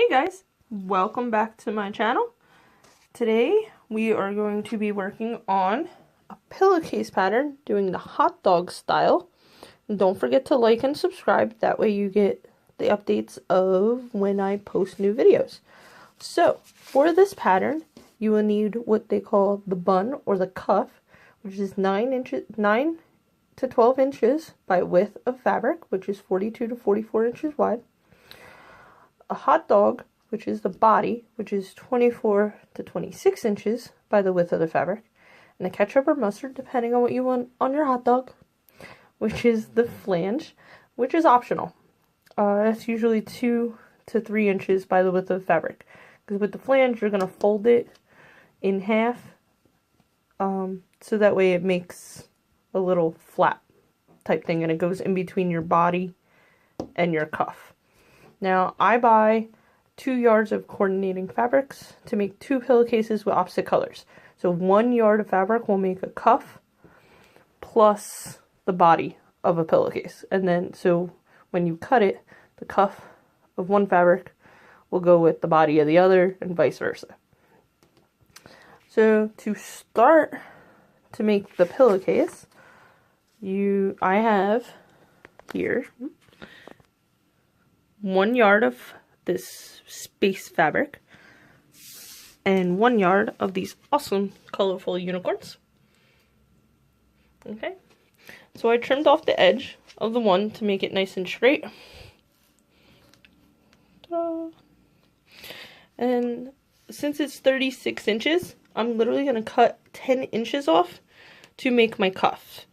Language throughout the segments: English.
Hey guys, welcome back to my channel. Today we are going to be working on a pillowcase pattern doing the hot dog style. And don't forget to like and subscribe, that way you get the updates of when I post new videos. So for this pattern you will need what they call the bun or the cuff, which is 9 to 12 inches by width of fabric, which is 42 to 44 inches wide. A hot dog, which is the body, which is 24 to 26 inches by the width of the fabric, and a ketchup or mustard, depending on what you want on your hot dog, which is the flange, which is optional. It's usually 2 to 3 inches by the width of the fabric, because with the flange, you're going to fold it in half, so that way it makes a little flap type thing, and it goes in between your body and your cuff. Now, I buy 2 yards of coordinating fabrics to make 2 pillowcases with opposite colors. So 1 yard of fabric will make a cuff plus the body of a pillowcase. And then, so when you cut it, the cuff of one fabric will go with the body of the other and vice versa. So to start to make the pillowcase, I have here 1 yard of this space fabric and 1 yard of these awesome colorful unicorns. Okay, so I trimmed off the edge of the one to make it nice and straight. Ta-da. And since it's 36 inches, I'm literally going to cut 10 inches off to make my cuff.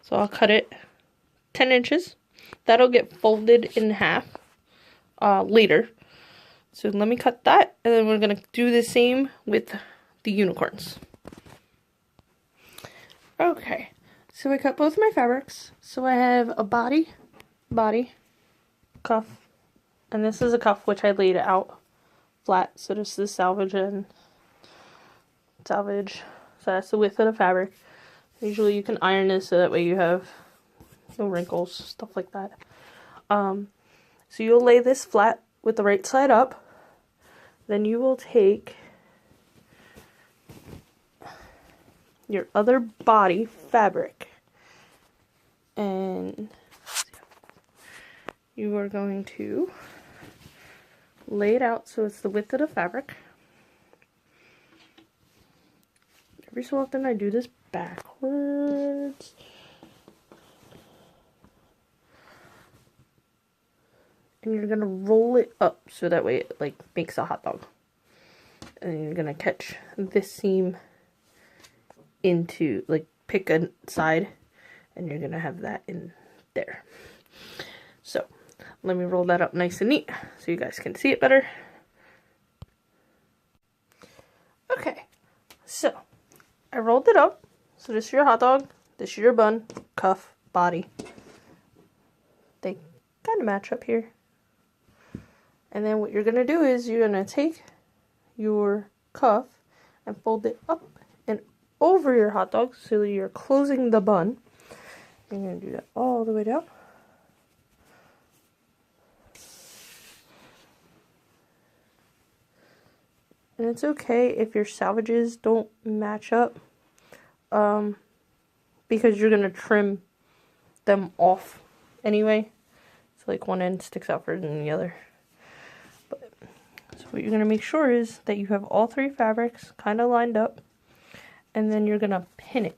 So I'll cut it 10 inches. That'll get folded in half later. So let me cut that, and then we're going to do the same with the unicorns. Okay, so I cut both my fabrics. So I have a body, cuff, and this is a cuff which I laid out flat. So this is salvage and salvage. So that's the width of the fabric. Usually you can iron this so that way you have no wrinkles, stuff like that. So you'll lay this flat with the right side up. Then you will take your other body fabric and you are going to lay it out so it's the width of the fabric. Every so often I do this backwards. And you're going to roll it up so that way it like makes a hot dog. And you're going to catch this seam into, like, pick a side and you're going to have that in there. So let me roll that up nice and neat so you guys can see it better. Okay, so I rolled it up. So this is your hot dog, this is your bun, cuff, body. They kind of match up here. And then what you're going to do is you're going to take your cuff and fold it up and over your hot dog so that you're closing the bun. You're going to do that all the way down. And it's okay if your salvages don't match up. Because you're going to trim them off anyway. So like one end sticks out further than the other. But, so what you're going to make sure is that you have all 3 fabrics kind of lined up. And then you're going to pin it.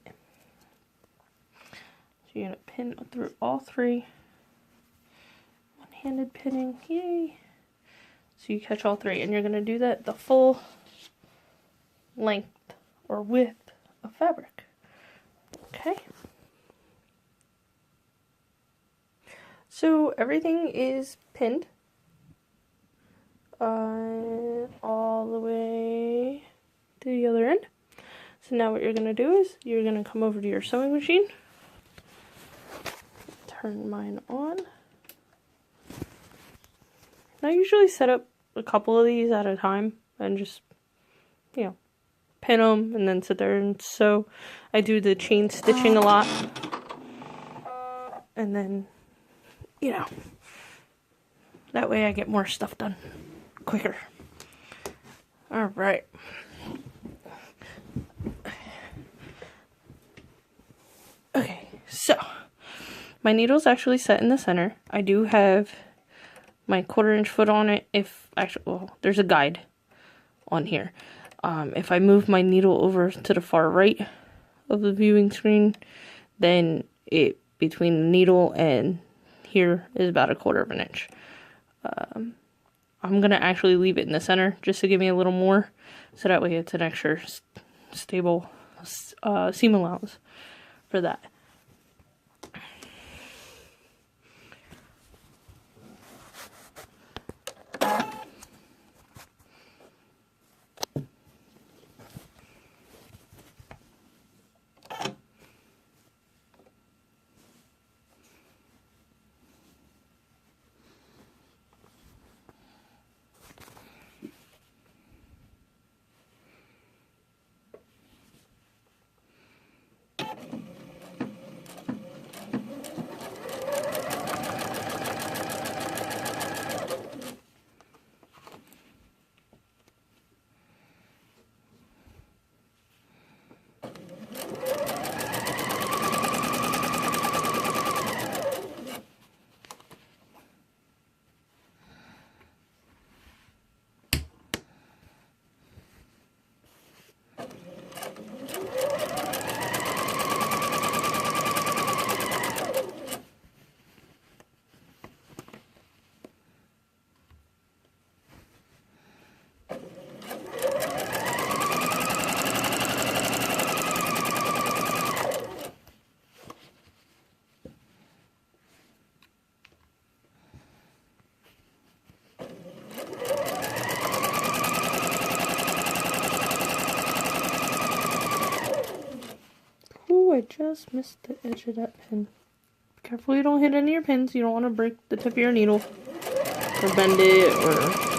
So you're going to pin through all 3. One-handed pinning. Yay! So you catch all 3. And you're going to do that the full length or width of fabric. Okay. So everything is pinned all the way to the other end. So now what you're going to do is you're going to come over to your sewing machine. Turn mine on. I usually set up a couple of these at a time and just, you know, pin them and then sit there and sew. I do the chain stitching a lot. And then, you know, that way I get more stuff done quicker. Alright. Okay, so my needle's actually set in the center. I do have my 1/4 inch foot on it. If actually, well, there's a guide on here. If I move my needle over to the far right of the viewing screen, then it between the needle and here is about 1/4 inch. I'm gonna actually leave it in the center just to give me a little more, so that way it's an extra stable seam allowance for that. I just missed the edge of that pin. Be careful you don't hit any of your pins. You don't want to break the tip of your needle or bend it or...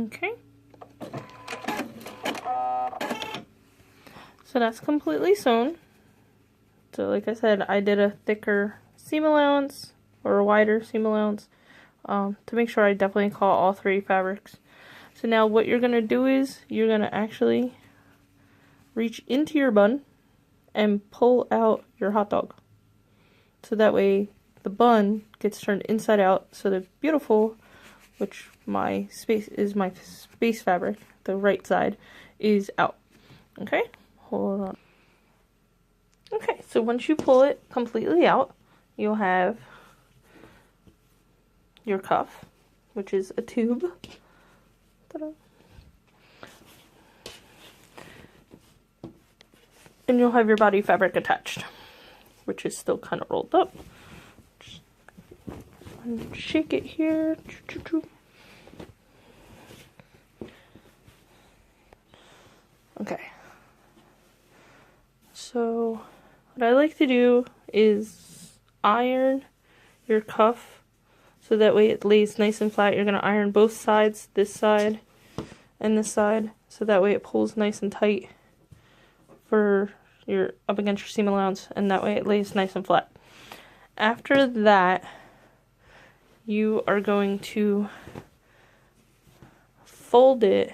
Okay. So that's completely sewn. So like I said, I did a thicker seam allowance or a wider seam allowance to make sure I definitely caught all 3 fabrics. So now what you're going to do is you're going to actually reach into your bun and pull out your hot dog. So that way the bun gets turned inside out, so the beautiful, which my space fabric, the right side, is out. Okay, hold on. Okay, so once you pull it completely out, you'll have your cuff, which is a tube. Ta-da. And you'll have your body fabric attached, which is still kind of rolled up. Just shake it here. Okay. So what I like to do is iron your cuff so that way it lays nice and flat. You're going to iron both sides, this side and this side, so that way it pulls nice and tight for your up against your seam allowance, and that way it lays nice and flat. After that, you are going to fold it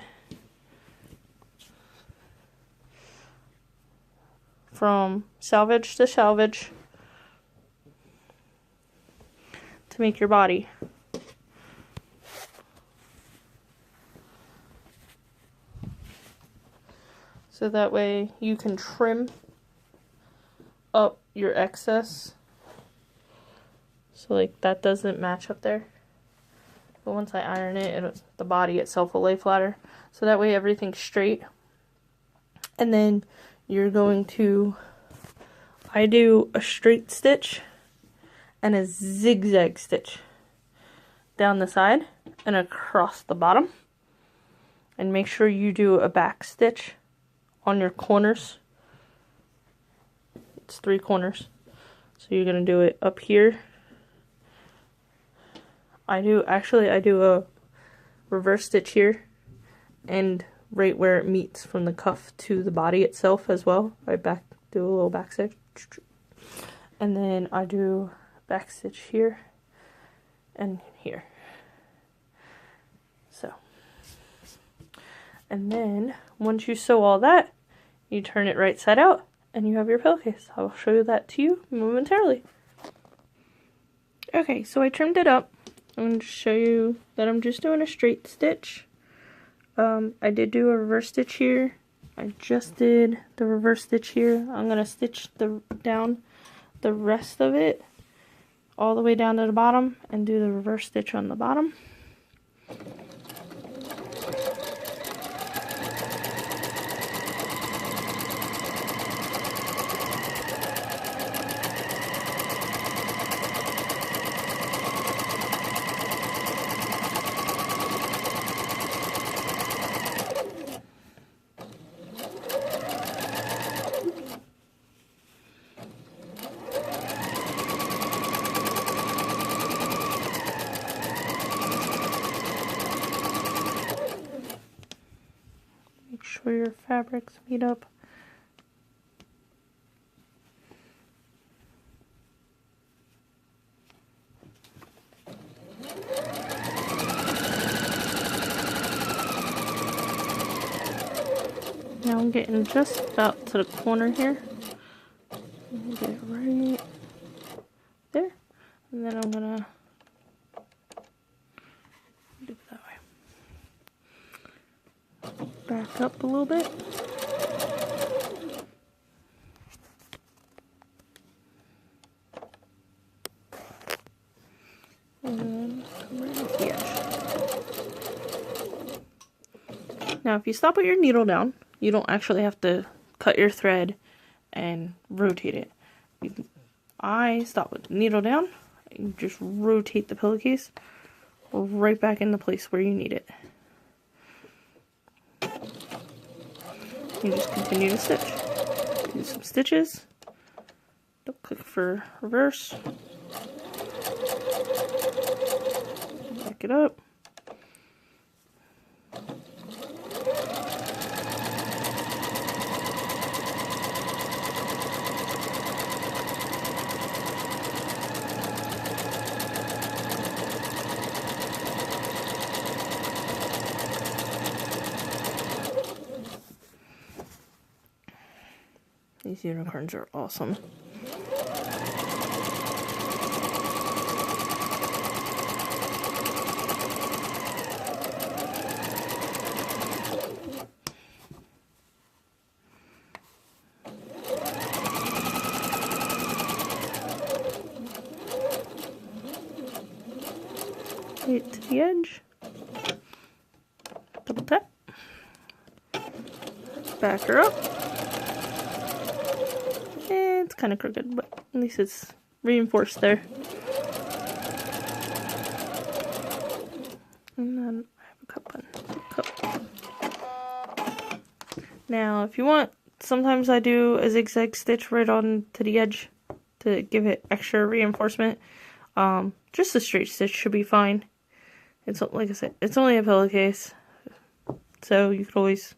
from selvage to selvage to make your body. So that way you can trim up your excess. So like that doesn't match up there. But once I iron it, the body itself will lay flatter. So that way everything's straight. And then you're going to, I do a straight stitch and a zigzag stitch down the side and across the bottom. And make sure you do a back stitch on your corners. It's 3 corners. So you're going to do it up here. I do a reverse stitch here and right where it meets from the cuff to the body itself as well. I do a little back stitch. And then I do back stitch here and here. So. And then once you sew all that, you turn it right side out and you have your pillowcase. I'll show you that to you momentarily. Okay, so I trimmed it up. I'm going to show you that I'm just doing a straight stitch. I did do a reverse stitch here. I just did the reverse stitch here. I'm going to stitch down the rest of it all the way down to the bottom and do the reverse stitch on the bottom. Make sure your fabrics meet up. Now I'm getting just about to the corner here. Get it right there. And then I'm gonna do it that way. Back up a little bit. And then come right up the edge. Now if you stop with your needle down, you don't actually have to cut your thread and rotate it. I stop with the needle down and just rotate the pillowcase right back into place where you need it. You just continue to stitch. Do some stitches. Don't click for reverse. Back it up. These unicorns are awesome. Right to the edge. Double tap. Back her up. It's kind of crooked, but at least it's reinforced there. And then I have a cup button. Now, if you want, sometimes I do a zigzag stitch right on to the edge to give it extra reinforcement. Just a straight stitch should be fine. It's like I said, it's only a pillowcase, so you could always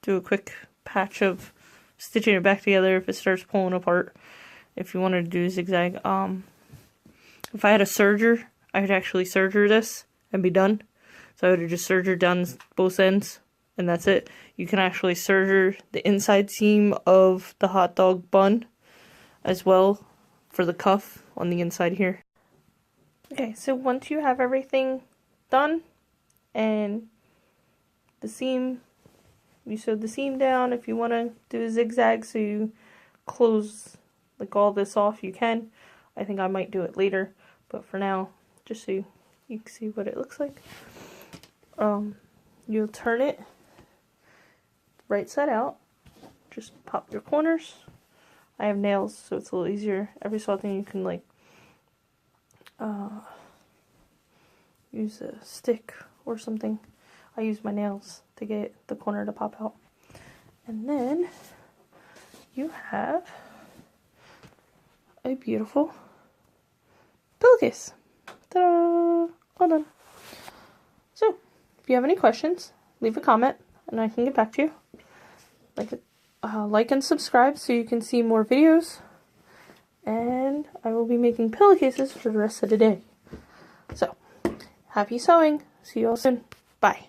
do a quick patch of stitching it back together if it starts pulling apart. If you wanted to do a zigzag, if I had a serger, I'd actually serger this and be done. So I would have just sergered down both ends, and that's it. You can actually serger the inside seam of the hot dog bun as well for the cuff on the inside here. Okay, so once you have everything done and the seam, you sewed the seam down. If you want to do a zigzag so you close like all this off, you can. I think I might do it later, but for now, just so you can see what it looks like. You'll turn it right side out. Just pop your corners. I have nails, so it's a little easier. Every so often you can like use a stick or something. I use my nails to get the corner to pop out. And then you have a beautiful pillowcase. Ta-da! All done. So, if you have any questions, leave a comment and I can get back to you. Like and subscribe so you can see more videos. And I will be making pillowcases for the rest of the day. So, happy sewing. See you all soon. Bye.